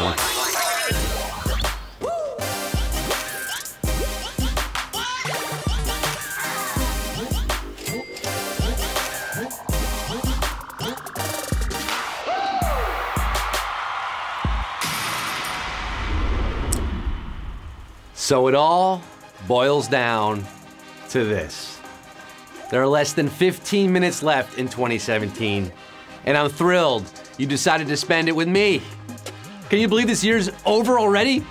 everyone. So it all boils down to this. There are less than 15 minutes left in 2017, and I'm thrilled you decided to spend it with me. Can you believe this year's over already?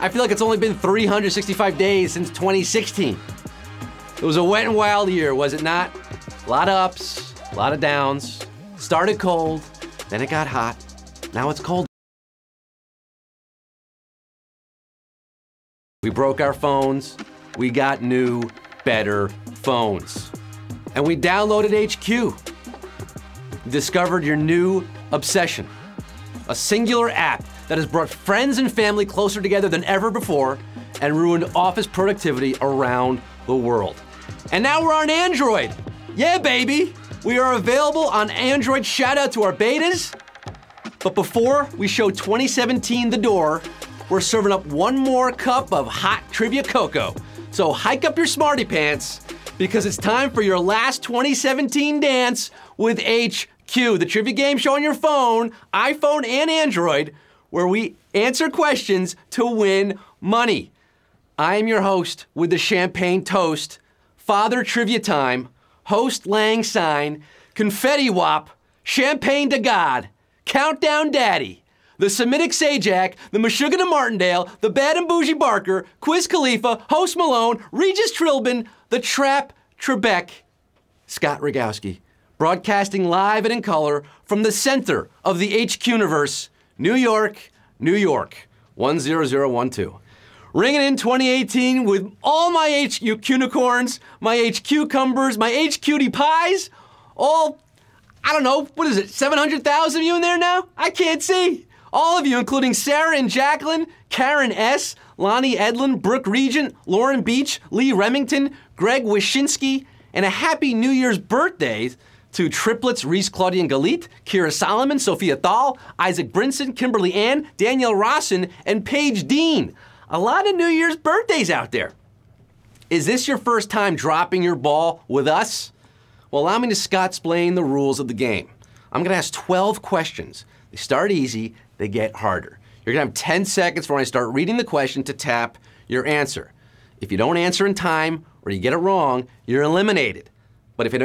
I feel like it's only been 365 days since 2016. It was a wet and wild year, was it not? A lot of ups, a lot of downs. Started cold, then it got hot, now it's cold. We broke our phones, we got new, better phones. And we downloaded HQ. Discovered your new obsession. A singular app that has brought friends and family closer together than ever before and ruined office productivity around the world. And now we're on Android. Yeah, baby. We are available on Android. Shout out to our betas. But before we show 2017 the door, we're serving up one more cup of hot trivia cocoa. So hike up your smarty pants because it's time for your last 2017 dance with HQ, the trivia game show on your phone, iPhone and Android, where we answer questions to win money. I am your host with the champagne toast, Father Trivia Time, Host Lang Syne, Confetti Wop, Champagne to God, Countdown Daddy, the Semitic Sajak, the Meshuggah to Martindale, the Bad and Bougie Barker, Quiz Khalifa, Host Malone, Regis Trilbin, the Trap Trebek, Scott Rogowski, broadcasting live and in color from the center of the HQ universe, New York, New York, 10012. Ringing in 2018 with all my HQ unicorns, my HQ cucumbers, my HQD pies, all, I don't know, what is it, 700,000 of you in there now? I can't see. All of you, including Sarah and Jacqueline, Karen S., Lonnie Edlin, Brooke Regent, Lauren Beach, Lee Remington, Greg Wyszynski, and a happy New Year's birthday to triplets Reese, Claudia, and Galit, Kira Solomon, Sophia Thal, Isaac Brinson, Kimberly Ann, Danielle Rossin, and Paige Dean. A lot of New Year's birthdays out there. Is this your first time dropping your ball with us? Well, allow me to Scott-splain the rules of the game. I'm gonna ask 12 questions. They start easy, they get harder. You're gonna have 10 seconds when I start reading the question to tap your answer. If you don't answer in time or you get it wrong, you're eliminated. But if you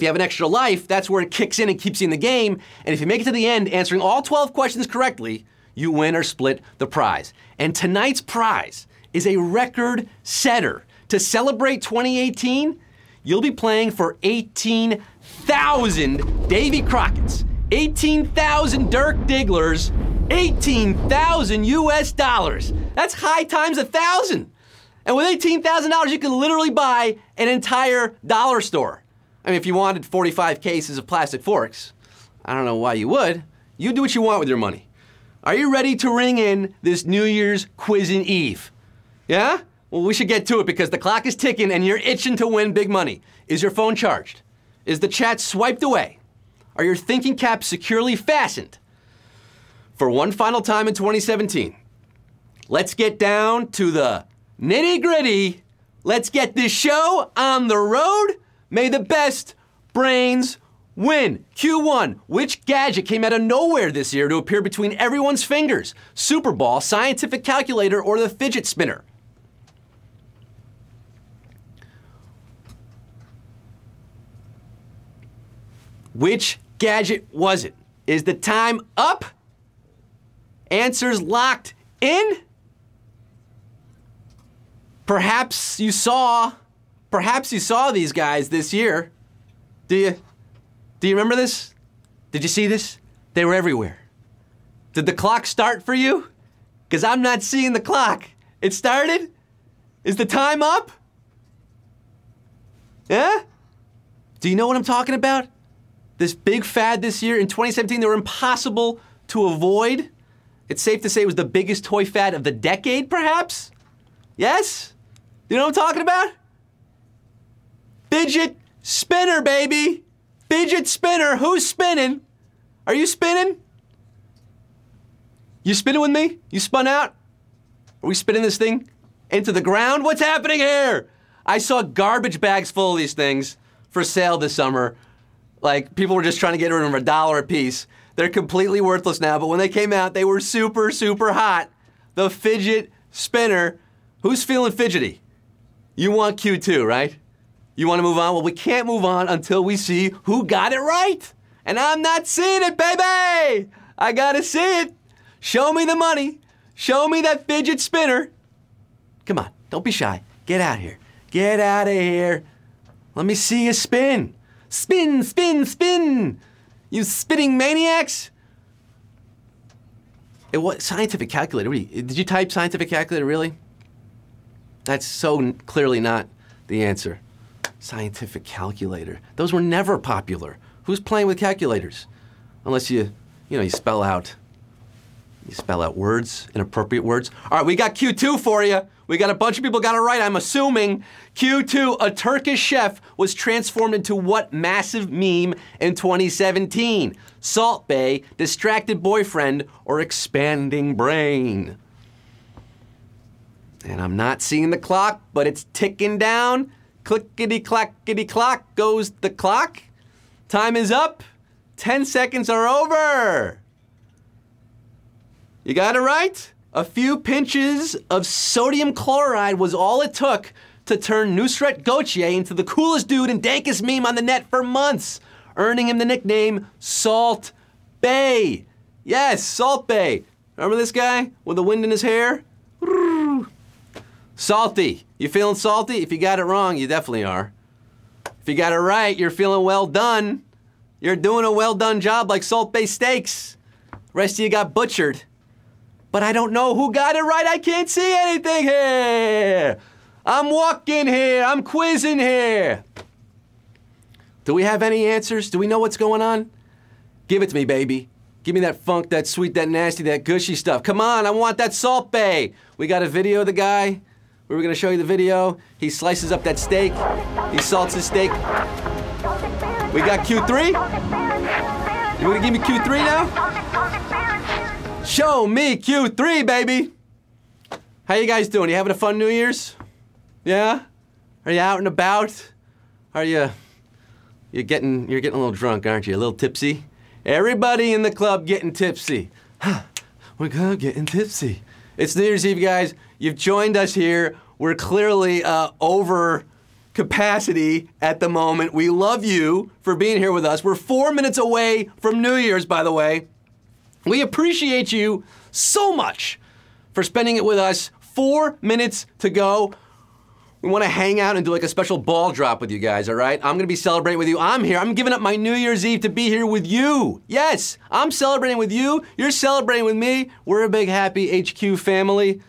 have an extra life, that's where it kicks in and keeps you in the game. And if you make it to the end answering all 12 questions correctly, you win or split the prize. And tonight's prize is a record setter. To celebrate 2018, you'll be playing for 18,000 Davy Crockett's, 18,000 Dirk Digglers, 18,000 US dollars. That's high times 1,000. And with $18,000, you can literally buy an entire dollar store. I mean, if you wanted 45 cases of plastic forks, I don't know why you would. You do what you want with your money. Are you ready to ring in this New Year's quizzing eve? Yeah? Well, we should get to it because the clock is ticking and you're itching to win big money. Is your phone charged? Is the chat swiped away? Are your thinking caps securely fastened? For one final time in 2017, let's get down to the nitty-gritty. Let's get this show on the road. May the best brains win. Q1, which gadget came out of nowhere this year to appear between everyone's fingers? Super Ball, scientific calculator, or the fidget spinner? Which gadget was it? Is the time up? Answers locked in? Perhaps you saw these guys this year. Do you remember this? Did you see this? They were everywhere. Did the clock start for you? Because I'm not seeing the clock. It started? Is the time up? Yeah? Do you know what I'm talking about? This big fad this year in 2017, they were impossible to avoid. It's safe to say it was the biggest toy fad of the decade, perhaps? Yes? Do you know what I'm talking about? Fidget spinner, baby. Fidget spinner. Who's spinning? Are you spinning? You spinning with me? You spun out? Are we spinning this thing into the ground? What's happening here? I saw garbage bags full of these things for sale this summer. Like, people were just trying to get rid of them for $1 a piece. They're completely worthless now, but when they came out, they were super, super hot. The fidget spinner. Who's feeling fidgety? You want Q2, right? You want to move on? Well, we can't move on until we see who got it right. And I'm not seeing it, baby! I gotta see it. Show me the money. Show me that fidget spinner. Come on, don't be shy. Get out here. Get out of here. Let me see you spin. Spin, spin, spin. You spinning maniacs. What scientific calculator? Did you type scientific calculator, really? That's so clearly not the answer. Scientific calculator. Those were never popular. Who's playing with calculators? Unless you spell out words, inappropriate words. All right, we got Q2 for you. We got a bunch of people got it right, I'm assuming. Q2, a Turkish chef was transformed into what massive meme in 2017? Salt Bae, distracted boyfriend, or expanding brain? And I'm not seeing the clock, but it's ticking down. Clickety-clackety-clock goes the clock. Time is up. 10 seconds are over. You got it right? A few pinches of sodium chloride was all it took to turn Nusret Gautier into the coolest dude and dankest meme on the net for months, earning him the nickname Salt Bae. Yes, Salt Bae. Remember this guy with the wind in his hair? Salty. You feeling salty? If you got it wrong, you definitely are. If you got it right, you're feeling well done. You're doing a well done job like Salt Bae Steaks. Rest of you got butchered. But I don't know who got it right. I can't see anything here. I'm walking here. I'm quizzing here. Do we have any answers? Do we know what's going on? Give it to me, baby. Give me that funk, that sweet, that nasty, that gushy stuff. Come on, I want that Salt Bae. We got a video of the guy. We were gonna show you the video. He slices up that steak. He salts his steak. We got Q3? You wanna give me Q3 now? Show me Q3, baby. How you guys doing? You having a fun New Year's? Yeah? Are you out and about? Are you're getting a little drunk, aren't you? A little tipsy? Everybody in the club getting tipsy. We're getting tipsy. It's New Year's Eve, guys. You've joined us here. We're clearly over capacity at the moment. We love you for being here with us. We're 4 minutes away from New Year's, by the way. We appreciate you so much for spending it with us. 4 minutes to go. We want to hang out and do like a special ball drop with you guys, all right? I'm going to be celebrating with you. I'm here. I'm giving up my New Year's Eve to be here with you. Yes, I'm celebrating with you. You're celebrating with me. We're a big, happy HQ family.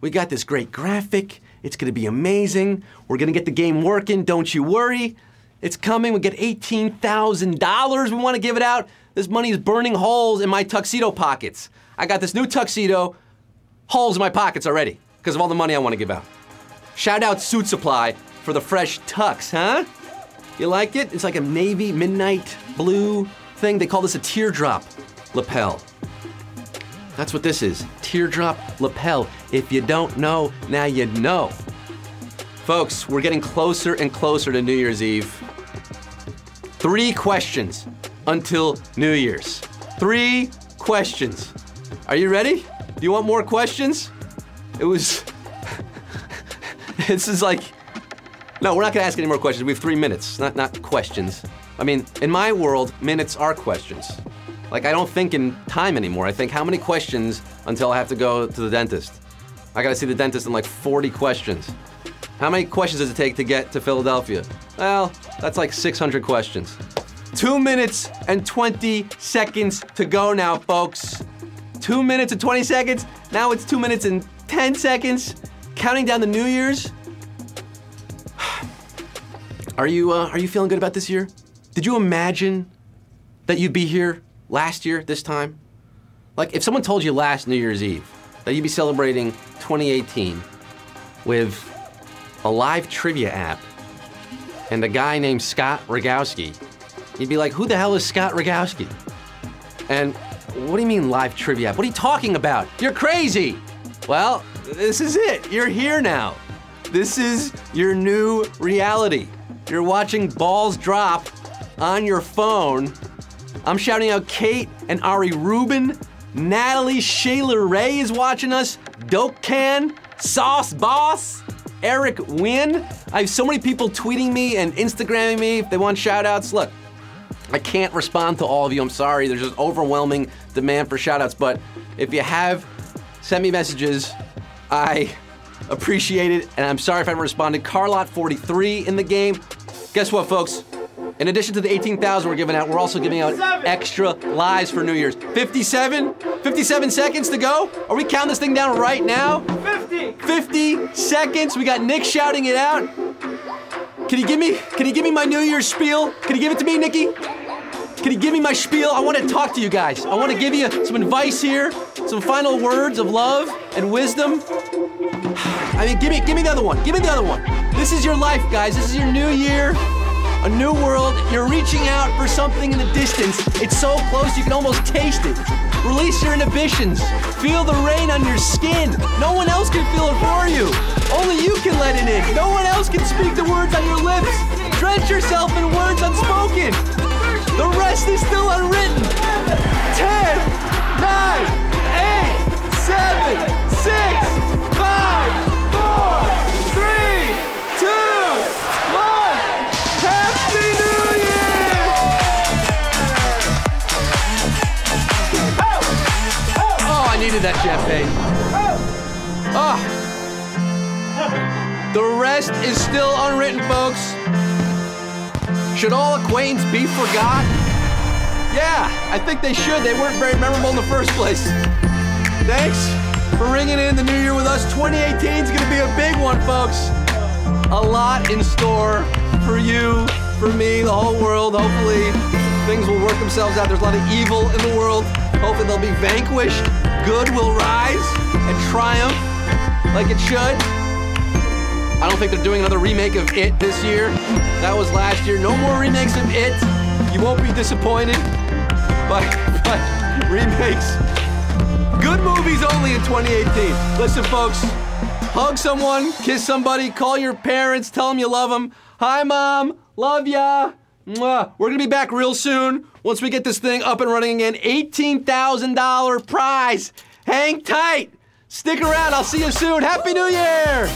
We got this great graphic. It's going to be amazing. We're going to get the game working. Don't you worry. It's coming. We get $18,000. We want to give it out. This money is burning holes in my tuxedo pockets. I got this new tuxedo, holes in my pockets already because of all the money I want to give out. Shout out Suit Supply for the fresh tux, huh? You like it? It's like a navy midnight blue thing. They call this a teardrop lapel. That's what this is, teardrop lapel. If you don't know, now you know. Folks, we're getting closer and closer to New Year's Eve. 3 questions until New Year's. 3 questions. Are you ready? Do you want more questions? This is like, no, we're not gonna ask any more questions. We have 3 minutes, not questions. I mean, in my world, minutes are questions. Like, I don't think in time anymore. I think how many questions until I have to go to the dentist? I gotta see the dentist in like 40 questions. How many questions does it take to get to Philadelphia? Well, that's like 600 questions. 2 minutes and 20 seconds to go now, folks. 2 minutes and 20 seconds. Now it's 2 minutes and 10 seconds. Counting down the New Year's. Are you feeling good about this year? Did you imagine that you'd be here last year, this time? Like, if someone told you last New Year's Eve that you'd be celebrating 2018 with a live trivia app and a guy named Scott Rogowski, you'd be like, who the hell is Scott Rogowski? And What do you mean live trivia? What are you talking about? You're crazy. Well, this is it. You're here now. This is your new reality. You're watching balls drop on your phone. I'm shouting out Kate and Ari Rubin. Natalie Shayla Ray is watching us. Dope Can, Sauce Boss, Eric Wynn. I have so many people tweeting me and Instagramming me if they want shout outs. Look, I can't respond to all of you, I'm sorry. There's just overwhelming demand for shout outs, but if you have sent me messages, I appreciate it, and I'm sorry if I haven't responded. Carlot43 in the game. Guess what, folks? In addition to the 18,000 we're giving out, we're also giving out extra lives for New Year's. 57 seconds to go. Are we counting this thing down right now? 50 seconds. We got Nick shouting it out. Can you give me my New Year's spiel? Can you give it to me, Nikki? Can you give me my spiel? I want to talk to you guys. I want to give you some advice here, some final words of love and wisdom. I mean, give me the other one. Give me the other one. This is your life, guys. This is your new year. A new world, you're reaching out for something in the distance. It's so close you can almost taste it. Release your inhibitions. Feel the rain on your skin. No one else can feel it for you. Only you can let it in. No one else can speak the words on your lips. Drench yourself in words unspoken. The rest is still unwritten. 10, 9, 8, 7, 6, 5, 4, 3, 2, 1. Happy New Year! Oh, I needed that champagne. Oh. The rest is still unwritten, folks. Should all acquaintance be forgot? Yeah, I think they should. They weren't very memorable in the first place. Thanks for ringing in the new year with us. 2018 is gonna be a big one, folks. A lot in store for you, for me, the whole world. Hopefully, things will work themselves out. There's a lot of evil in the world. Hopefully, they'll be vanquished. Good will rise and triumph like it should. I don't think they're doing another remake of It this year. That was last year. No more remakes of It. You won't be disappointed. But remakes. Good movies only in 2018. Listen, folks. Hug someone, kiss somebody, call your parents, tell them you love them. Hi, Mom. Love ya. Mwah. We're gonna be back real soon once we get this thing up and running again. $18,000 prize. Hang tight. Stick around. I'll see you soon. Happy New Year.